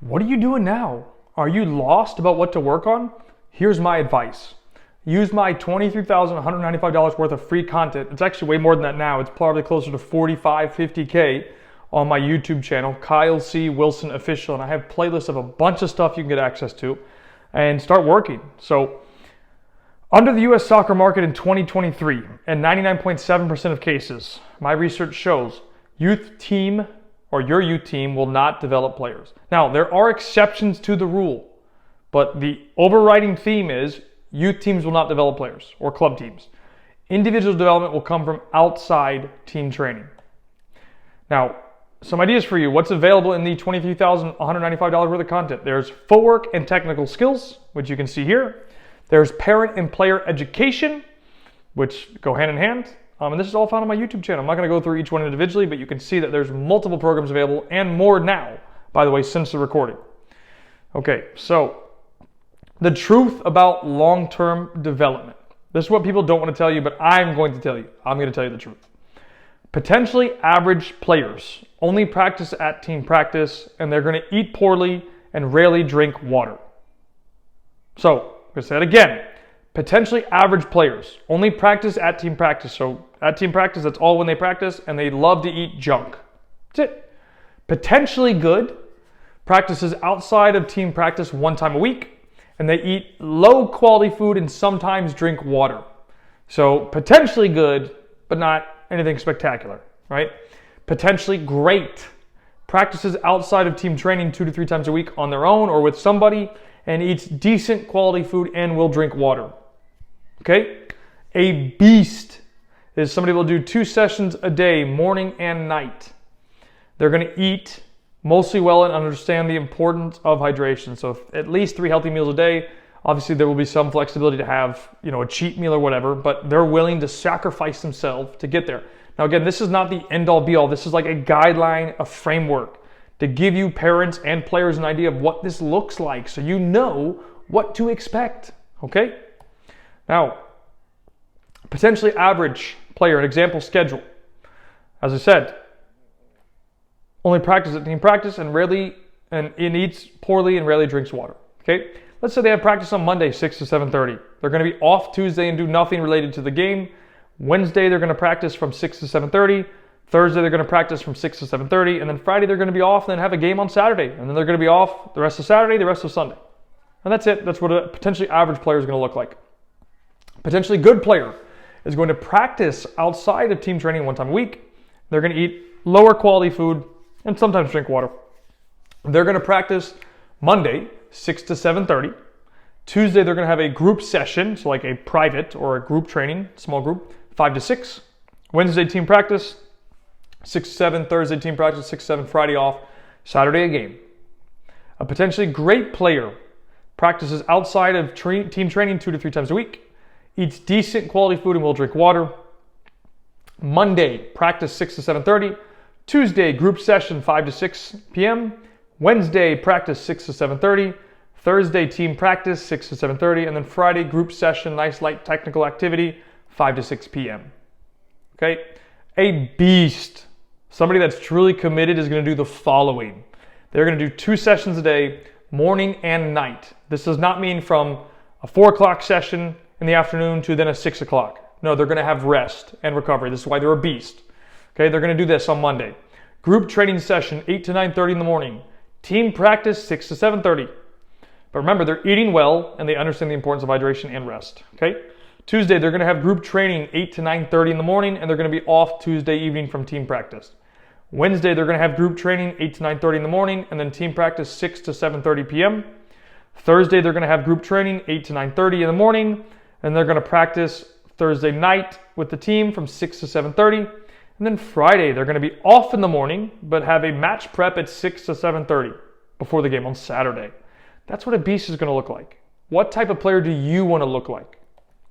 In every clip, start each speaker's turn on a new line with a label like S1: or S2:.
S1: What are you doing now? Are you lost about what to work on? Here's my advice. Use my $23,195 worth of free content. It's actually way more than that now. It's probably closer to 45, 50K on my YouTube channel, Kyle C. Wilson Official. And I have playlists of a bunch of stuff you can get access to and start working. So under the US soccer market in 2023, and 99.7% of cases, my research shows youth team or your youth team will not develop players. Now, there are exceptions to the rule, but the overriding theme is youth teams will not develop players or club teams. Individual development will come from outside team training. Now, some ideas for you. What's available in the $23,195 worth of content? There's footwork and technical skills, which you can see here. There's parent and player education, which go hand in hand. And this is all found on my YouTube channel. I'm not going to go through each one individually, but you can see that there's multiple programs available and more now, by the way, since the recording. Okay, so the truth about long-term development. This is what people don't want to tell you, but I'm going to tell you. I'm going to tell you the truth. Potentially average players only practice at team practice, and they're going to eat poorly and rarely drink water. So, I'm going to say it again. Potentially average players only practice at team practice. So at team practice, that's all when they practice, and they love to eat junk. That's it. Potentially good practices outside of team practice one time a week, and they eat low quality food and sometimes drink water. So potentially good, but not anything spectacular, right? Potentially great practices outside of team training 2 to 3 times a week on their own or with somebody, and eats decent quality food and will drink water. Okay? A beast is somebody who will do 2 sessions a day, morning and night. They're going to eat mostly well and understand the importance of hydration. So at least 3 healthy meals a day. Obviously, there will be some flexibility to have, a cheat meal or whatever, but they're willing to sacrifice themselves to get there. Now, again, this is not the end-all be-all. This is like a guideline, a framework to give you parents and players an idea of what this looks like so you know what to expect, okay? Now, potentially average player, an example schedule. As I said, only practice at team practice and eats poorly and rarely drinks water, okay? Let's say they have practice on Monday, 6 to 7:30. They're going to be off Tuesday and do nothing related to the game. Wednesday, they're going to practice from 6 to 7:30. Thursday, they're going to practice from 6 to 7:30. And then Friday, they're going to be off and then have a game on Saturday. And then they're going to be off the rest of Saturday, the rest of Sunday. And that's it. That's what a potentially average player is going to look like. Potentially good player is going to practice outside of team training one time a week. They're going to eat lower quality food and sometimes drink water. They're going to practice Monday, 6 to 7:30. Tuesday, they're going to have a group session, so like a private or a group training, small group, 5 to 6. Wednesday, team practice, 6 to 7. Thursday, team practice, 6 to 7. Friday off. Saturday, a game. A potentially great player practices outside of team training 2 to 3 times a week. Eats decent quality food and will drink water. Monday, practice 6 to 7:30. Tuesday, group session 5 to 6 p.m. Wednesday, practice 6 to 7:30. Thursday, team practice 6 to 7:30. And then Friday, group session, nice light technical activity, 5 to 6 p.m. Okay? A beast. Somebody that's truly committed is going to do the following. They're going to do 2 sessions a day, morning and night. This does not mean from a 4 o'clock session in the afternoon to then a 6 o'clock. No, they're going to have rest and recovery. This is why they're a beast. Okay, they're going to do this on Monday. Group training session, 8 to 9:30 in the morning. Team practice, 6 to 7:30. But remember, they're eating well and they understand the importance of hydration and rest. Okay? Tuesday, they're going to have group training, 8 to 9:30 in the morning, and they're going to be off Tuesday evening from team practice. Wednesday, they're going to have group training, 8 to 9:30 in the morning, and then team practice, 6 to 7:30 p.m. Thursday, they're going to have group training, 8 to 9:30 in the morning, and they're going to practice Thursday night with the team from 6 to 7:30. And then Friday, they're going to be off in the morning, but have a match prep at 6 to 7:30 before the game on Saturday. That's what a beast is going to look like. What type of player do you want to look like?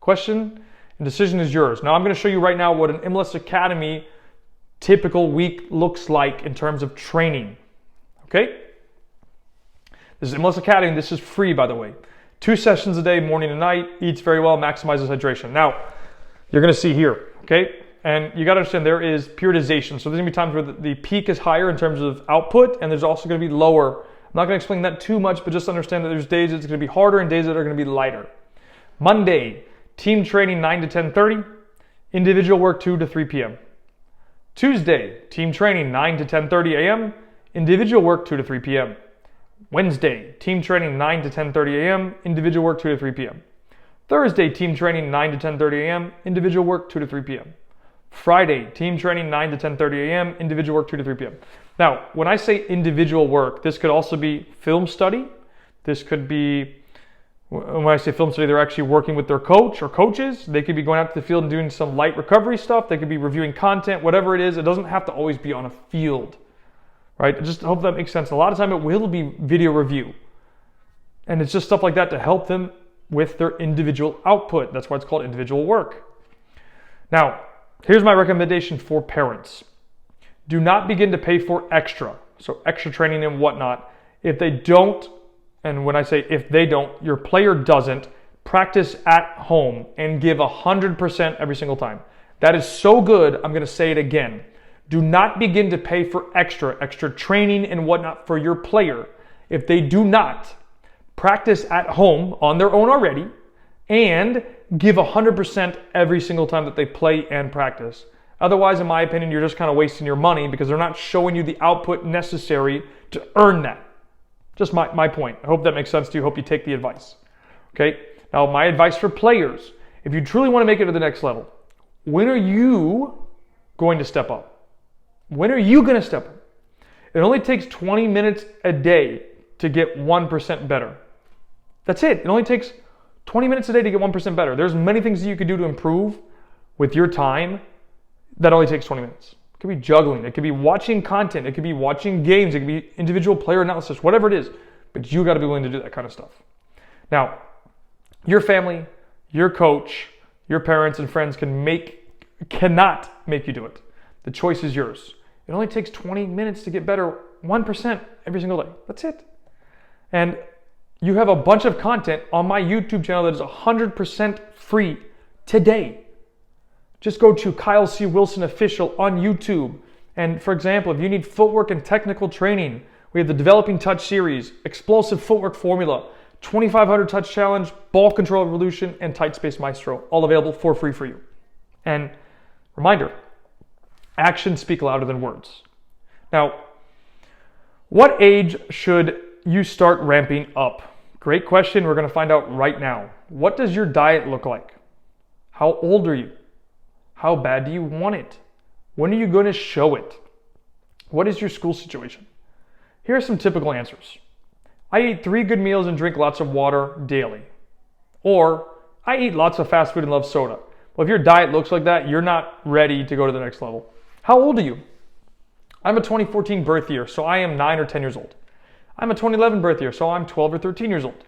S1: Question and decision is yours. Now, I'm going to show you right now what an MLS Academy typical week looks like in terms of training. Okay? This is MLS Academy. This is free, by the way. 2 sessions a day, morning and night. Eats very well, maximizes hydration. Now, you're going to see here, okay? And you got to understand there is periodization. So there's going to be times where the peak is higher in terms of output, and there's also going to be lower not going to explain that too much, but just understand that there's days it's going to be harder and days that are going to be lighter. Monday, team training 9 to 10:30, individual work 2 to 3 p.m. Tuesday, team training 9 to 10:30 a.m., individual work 2 to 3 p.m. Wednesday, team training 9 to 10:30 a.m., individual work 2 to 3 p.m. Thursday, team training 9 to 10:30 a.m., individual work 2 to 3 p.m. Friday, team training 9 to 10:30 a.m., individual work 2 to 3 p.m. Now, when I say individual work, this could also be film study. This could be, when I say film study, they're actually working with their coach or coaches. They could be going out to the field and doing some light recovery stuff. They could be reviewing content, whatever it is. It doesn't have to always be on a field, right? I just hope that makes sense. A lot of time it will be video review. And it's just stuff like that to help them with their individual output. That's why it's called individual work. Now, here's my recommendation for parents. Do not begin to pay for extra, so extra training and whatnot, if they don't, and when I say if they don't, your player doesn't, practice at home and give 100% every single time. That is so good, I'm going to say it again. Do not begin to pay for extra training and whatnot for your player if they do not practice at home on their own already and give 100% every single time that they play and practice. Otherwise, in my opinion, you're just kind of wasting your money because they're not showing you the output necessary to earn that. Just my point. I hope that makes sense to you. Hope you take the advice. Okay? Now, my advice for players, if you truly want to make it to the next level, when are you going to step up? When are you going to step up? It only takes 20 minutes a day to get 1% better. That's it. It only takes 20 minutes a day to get 1% better. There's many things that you could do to improve with your time. That only takes 20 minutes. It could be juggling. It could be watching content. It could be watching games. It could be individual player analysis, whatever it is. But you got to be willing to do that kind of stuff. Now, your family, your coach, your parents and friends cannot make you do it. The choice is yours. It only takes 20 minutes to get better 1% every single day. That's it. And you have a bunch of content on my YouTube channel that is 100% free today. Just go to Kyle C. Wilson Official on YouTube. And for example, if you need footwork and technical training, we have the Developing Touch series, Explosive Footwork Formula, 2500 Touch Challenge, Ball Control Revolution, and Tight Space Maestro, all available for free for you. And reminder, actions speak louder than words. Now, what age should you start ramping up? Great question. We're going to find out right now. What does your diet look like? How old are you? How bad do you want it? When are you going to show it? What is your school situation? Here are some typical answers. I eat 3 good meals and drink lots of water daily. Or, I eat lots of fast food and love soda. Well, if your diet looks like that, you're not ready to go to the next level. How old are you? I'm a 2014 birth year, so I am 9 or 10 years old. I'm a 2011 birth year, so I'm 12 or 13 years old.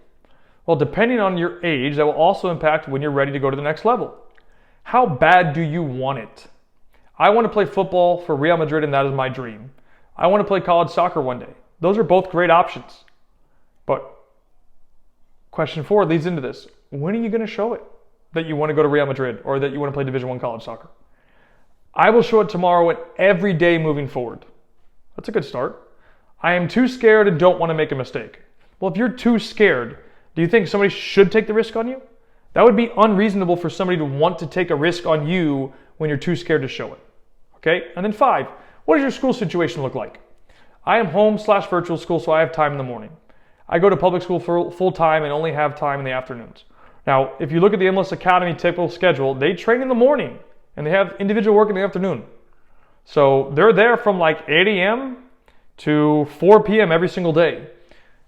S1: Well, depending on your age, that will also impact when you're ready to go to the next level. How bad do you want it? I want to play football for Real Madrid, and that is my dream. I want to play college soccer one day. Those are both great options. But question 4 leads into this. When are you going to show it that you want to go to Real Madrid or that you want to play Division I college soccer? I will show it tomorrow and every day moving forward. That's a good start. I am too scared and don't want to make a mistake. Well, if you're too scared, do you think somebody should take the risk on you? That would be unreasonable for somebody to want to take a risk on you when you're too scared to show it. Okay? And then 5, what does your school situation look like? I am home/virtual school, so I have time in the morning. I go to public school for full time and only have time in the afternoons. Now, if you look at the Endless Academy typical schedule, they train in the morning and they have individual work in the afternoon. So they're there from like 8 a.m. to 4 p.m. every single day.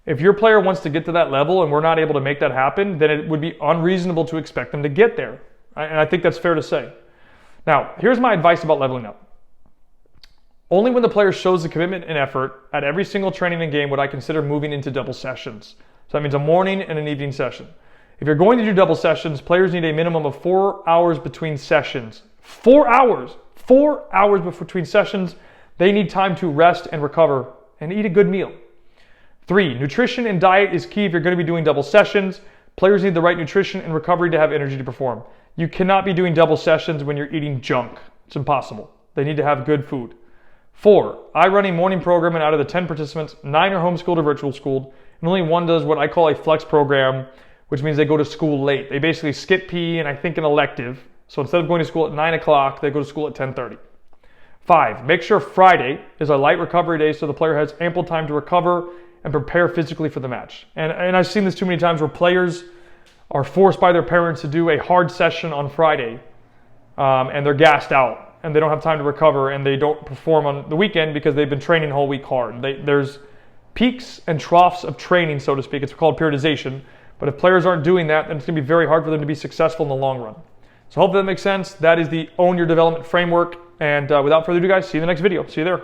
S1: If your player wants to get to that level and we're not able to make that happen, then it would be unreasonable to expect them to get there. And I think that's fair to say. Now, here's my advice about leveling up. Only when the player shows the commitment and effort at every single training and game would I consider moving into double sessions. So that means a morning and an evening session. If you're going to do double sessions, players need a minimum of 4 hours between sessions. 4 hours! 4 hours between sessions. They need time to rest and recover and eat a good meal. 3, nutrition and diet is key if you're going to be doing double sessions. Players need the right nutrition and recovery to have energy to perform. You cannot be doing double sessions when you're eating junk. It's impossible. They need to have good food. 4, I run a morning program, and out of the 10 participants, 9 are homeschooled or virtual schooled, and only 1 does what I call a flex program, which means they go to school late. They basically skip PE and I think an elective. So instead of going to school at 9 o'clock, they go to school at 10:30. 5, make sure Friday is a light recovery day so the player has ample time to recover and prepare physically for the match. And I've seen this too many times where players are forced by their parents to do a hard session on Friday, and they're gassed out and they don't have time to recover, and they don't perform on the weekend because they've been training the whole week hard. There's peaks and troughs of training, so to speak. It's called periodization. But if players aren't doing that, then it's going to be very hard for them to be successful in the long run. So hopefully that makes sense. That is the Own Your Development framework. And without further ado, guys, see you in the next video. See you there.